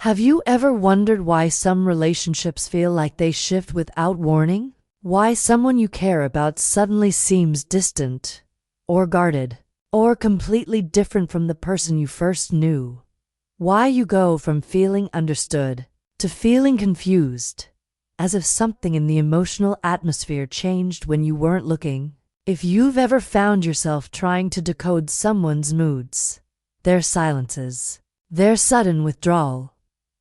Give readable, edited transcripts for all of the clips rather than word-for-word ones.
Have you ever wondered why some relationships feel like they shift without warning? Why someone you care about suddenly seems distant, or guarded, or completely different from the person you first knew? Why you go from feeling understood to feeling confused, as if something in the emotional atmosphere changed when you weren't looking? If you've ever found yourself trying to decode someone's moods, their silences, their sudden withdrawal,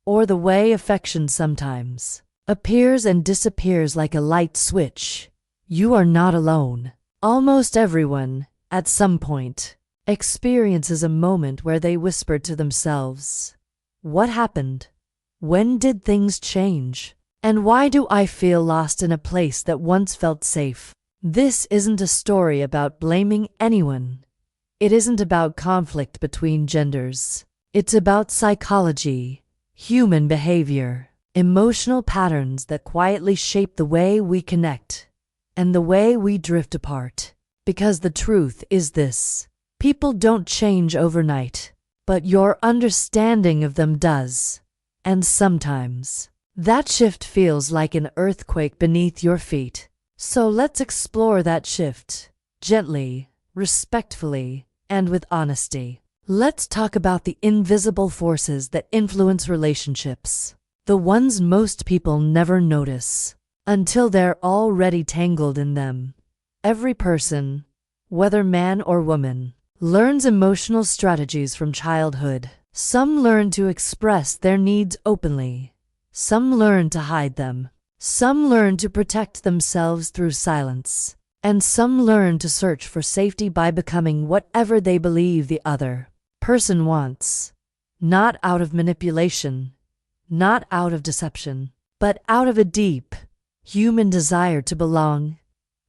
or the way affection sometimes appears and disappears like a light switch, you are not alone. Almost everyone, at some point, experiences a moment where they whisper to themselves, "What happened? When did things change? And why do I feel lost in a place that once felt safe?" This isn't a story about blaming anyone. It isn't about conflict between genders. It's about psychology, human behavior, emotional patterns that quietly shape the way we connect and the way we drift apart. Because the truth is this: people don't change overnight, but your understanding of them does. And sometimes that shift feels like an earthquake beneath your feet. So let's explore that shift, gently, respectfully, and with honesty. Let's talk about the invisible forces that influence relationships, the ones most people never notice until they're already tangled in them. Every person, whether man or woman, learns emotional strategies from childhood. Some learn to express their needs openly. Some learn to hide them. Some learn to protect themselves through silence. And some learn to search for safety by becoming whatever they believe the other person wants. Not out of manipulation, not out of deception, but out of a deep, human desire to belong.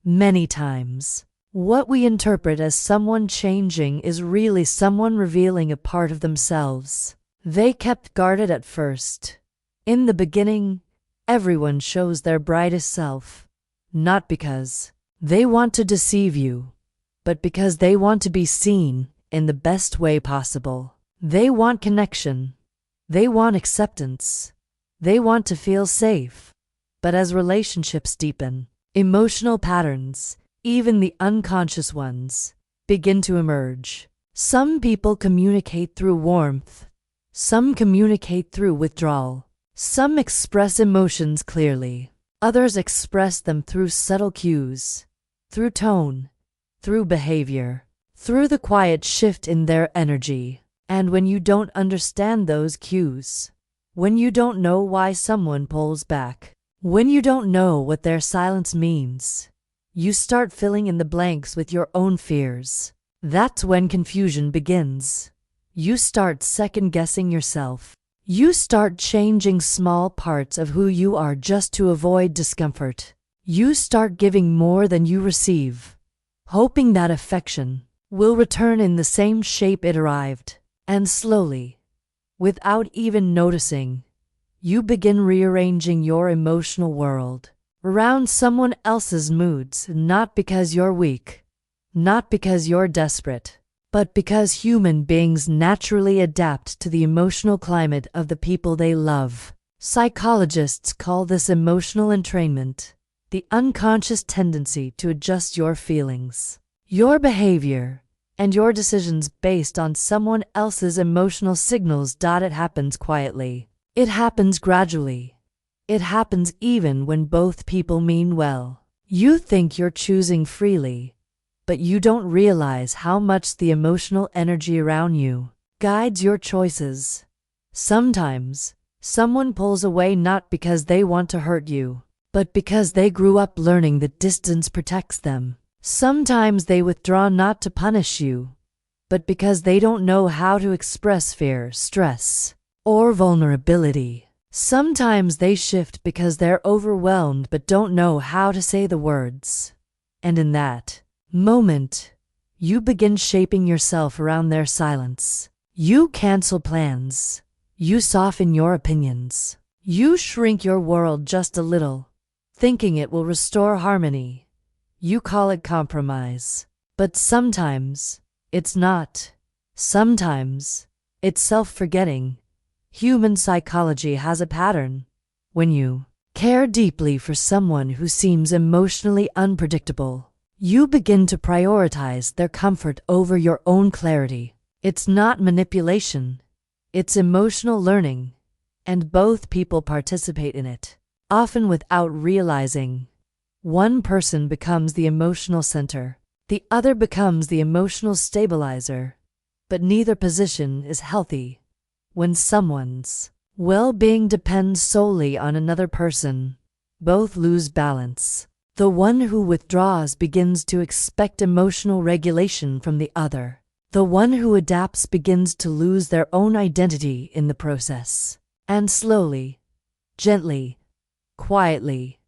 Many times, what we interpret as someone changing is really someone revealing a part of themselves they kept guarded at first. In the beginning, everyone shows their brightest self, not because they want to deceive you, but because they want to be seen in the best way possible. They want connection. They want acceptance. They want to feel safe. But as relationships deepen, emotional patterns, even the unconscious ones, begin to emerge. Some people communicate through warmth. Some communicate through withdrawal. Some express emotions clearly. Others express them through subtle cues, through tone, through behavior, through the quiet shift in their energy. And when you don't understand those cues, when you don't know why someone pulls back, when you don't know what their silence means, you start filling in the blanks with your own fears. That's when confusion begins. You start second-guessing yourself. You start changing small parts of who you are just to avoid discomfort. You start giving more than you receive, hoping that affection will return in the same shape it arrived. And slowly, without even noticing, you begin rearranging your emotional world around someone else's moods, not because you're weak, not because you're desperate, but because human beings naturally adapt to the emotional climate of the people they love. Psychologists call this emotional entrainment, the unconscious tendency to adjust your feelings, your behavior, and your decisions based on someone else's emotional signals. It happens quietly. It happens gradually. It happens even when both people mean well. You think you're choosing freely, but you don't realize how much the emotional energy around you guides your choices. Sometimes, someone pulls away not because they want to hurt you, but because they grew up learning that distance protects them. Sometimes they withdraw not to punish you, but because they don't know how to express fear, stress, or vulnerability. Sometimes they shift because they're overwhelmed but don't know how to say the words. And in that moment, you begin shaping yourself around their silence. You cancel plans. You soften your opinions. You shrink your world just a little, thinking it will restore harmony. You call it compromise. But sometimes, it's not. Sometimes, it's self-forgetting. Human psychology has a pattern. When you care deeply for someone who seems emotionally unpredictable, you begin to prioritize their comfort over your own clarity. It's not manipulation, it's emotional learning, and both people participate in it, often without realizing. One person becomes the emotional center, the other becomes the emotional stabilizer, but neither position is healthy. When someone's well-being depends solely on another person, both lose balance. The one who withdraws begins to expect emotional regulation from the other. The one who adapts begins to lose their own identity in the process. And slowly, gently, quietly,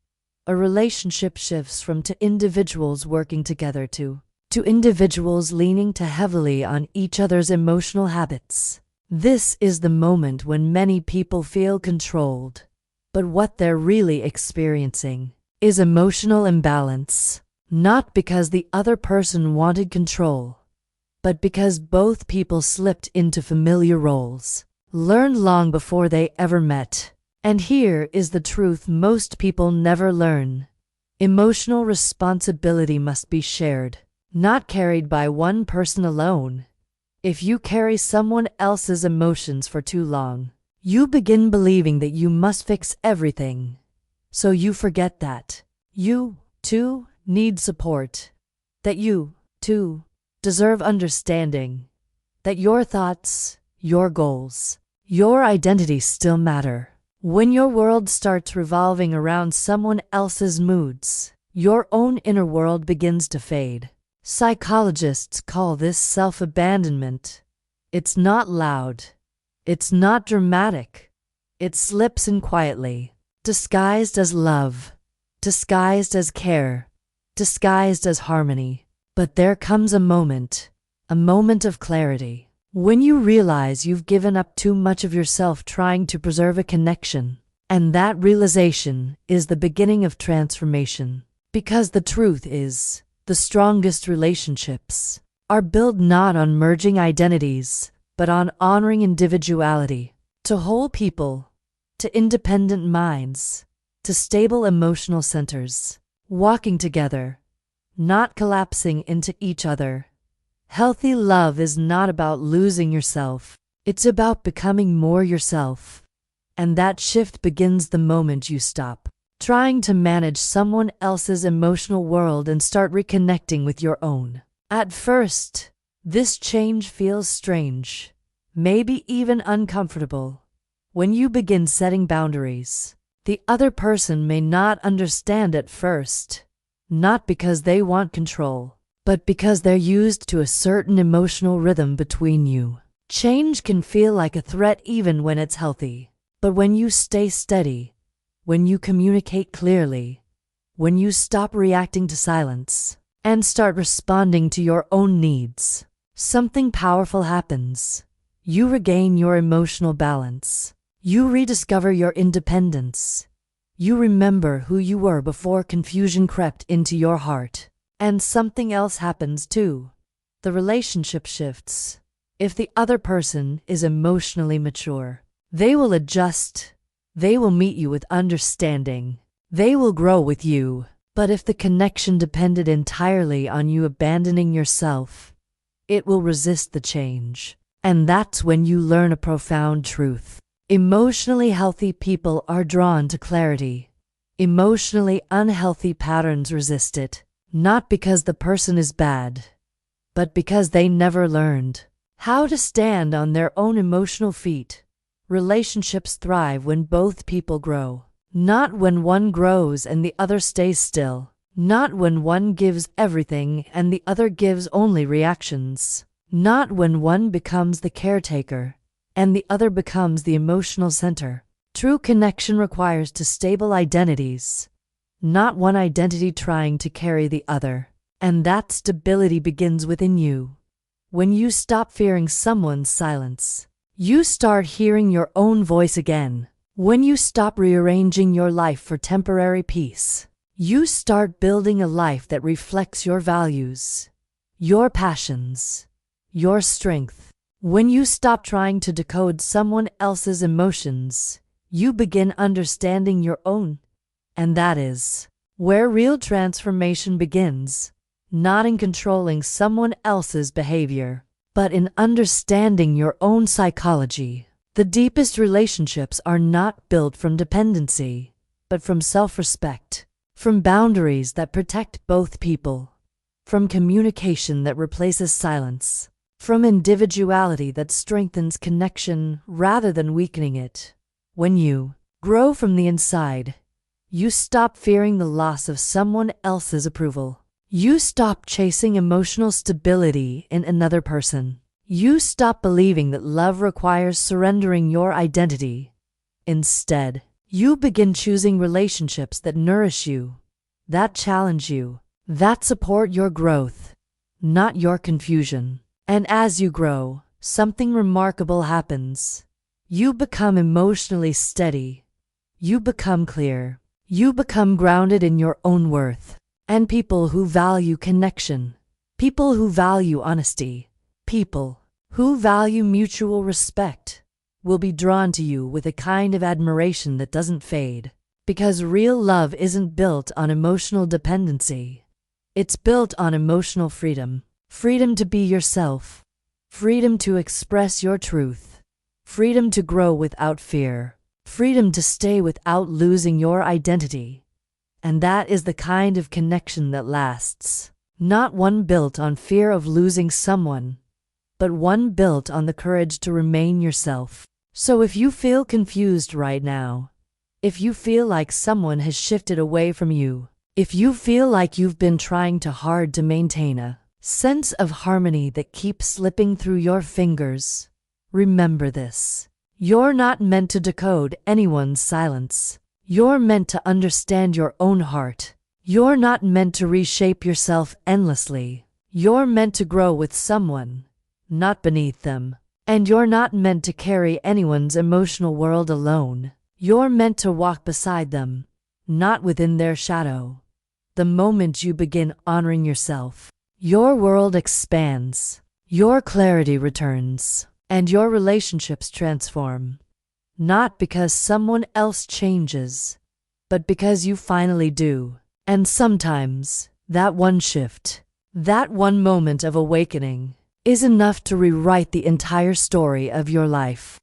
a relationship shifts from two individuals working together to individuals leaning too heavily on each other's emotional habits. This is the moment when many people feel controlled, but what they're really experiencing is emotional imbalance, not because the other person wanted control, but because both people slipped into familiar roles, learned long before they ever met. And here is the truth most people never learn. Emotional responsibility must be shared, not carried by one person alone. If you carry someone else's emotions for too long, you begin believing that you must fix everything. So you forget that you, too, need support, that you, too, deserve understanding, that your thoughts, your goals, your identity still matter. When your world starts revolving around someone else's moods, your own inner world begins to fade. Psychologists call this self-abandonment. It's not loud. It's not dramatic. It slips in quietly, disguised as love, disguised as care, disguised as harmony. But there comes a moment of clarity, when you realize you've given up too much of yourself trying to preserve a connection. And that realization is the beginning of transformation. Because the truth is, the strongest relationships are built not on merging identities, but on honoring individuality. To whole people, to independent minds, to stable emotional centers, walking together, not collapsing into each other. Healthy love is not about losing yourself. It's about becoming more yourself. And that shift begins the moment you stop trying to manage someone else's emotional world and start reconnecting with your own. At first, this change feels strange, maybe even uncomfortable. When you begin setting boundaries, the other person may not understand at first, not because they want control, but because they're used to a certain emotional rhythm between you. Change can feel like a threat even when it's healthy, but when you stay steady, when you communicate clearly, when you stop reacting to silence and start responding to your own needs, something powerful happens. You regain your emotional balance. You rediscover your independence. You remember who you were before confusion crept into your heart. And something else happens too. The relationship shifts. If the other person is emotionally mature, they will adjust. They will meet you with understanding. They will grow with you. But if the connection depended entirely on you abandoning yourself, it will resist the change. And that's when you learn a profound truth. Emotionally healthy people are drawn to clarity. Emotionally unhealthy patterns resist it, not because the person is bad, but because they never learned how to stand on their own emotional feet. Relationships thrive when both people grow, not when one grows and the other stays still, not when one gives everything and the other gives only reactions, not when one becomes the caretaker and the other becomes the emotional center. True connection requires two stable identities, not one identity trying to carry the other. And that stability begins within you. When you stop fearing someone's silence, you start hearing your own voice again. When you stop rearranging your life for temporary peace, you start building a life that reflects your values, your passions, your strength. When you stop trying to decode someone else's emotions, you begin understanding your own. And that is where real transformation begins, not in controlling someone else's behavior, but in understanding your own psychology. The deepest relationships are not built from dependency, but from self-respect, from boundaries that protect both people, from communication that replaces silence, from individuality that strengthens connection rather than weakening it. When you grow from the inside, you stop fearing the loss of someone else's approval. You stop chasing emotional stability in another person. You stop believing that love requires surrendering your identity. Instead, you begin choosing relationships that nourish you, that challenge you, that support your growth, not your confusion. And as you grow, something remarkable happens. You become emotionally steady. You become clear. You become grounded in your own worth. And people who value connection, people who value honesty, people who value mutual respect will be drawn to you with a kind of admiration that doesn't fade. Because real love isn't built on emotional dependency. It's built on emotional freedom. Freedom to be yourself. Freedom to express your truth. Freedom to grow without fear. Freedom to stay without losing your identity. And that is the kind of connection that lasts. Not one built on fear of losing someone, but one built on the courage to remain yourself. So if you feel confused right now, if you feel like someone has shifted away from you, if you feel like you've been trying too hard to maintain a sense of harmony that keeps slipping through your fingers, remember this. You're not meant to decode anyone's silence. You're meant to understand your own heart. You're not meant to reshape yourself endlessly. You're meant to grow with someone, not beneath them. And you're not meant to carry anyone's emotional world alone. You're meant to walk beside them, not within their shadow. The moment you begin honoring yourself, your world expands, your clarity returns, and your relationships transform. Not because someone else changes, but because you finally do. And sometimes, that one shift, that one moment of awakening, is enough to rewrite the entire story of your life.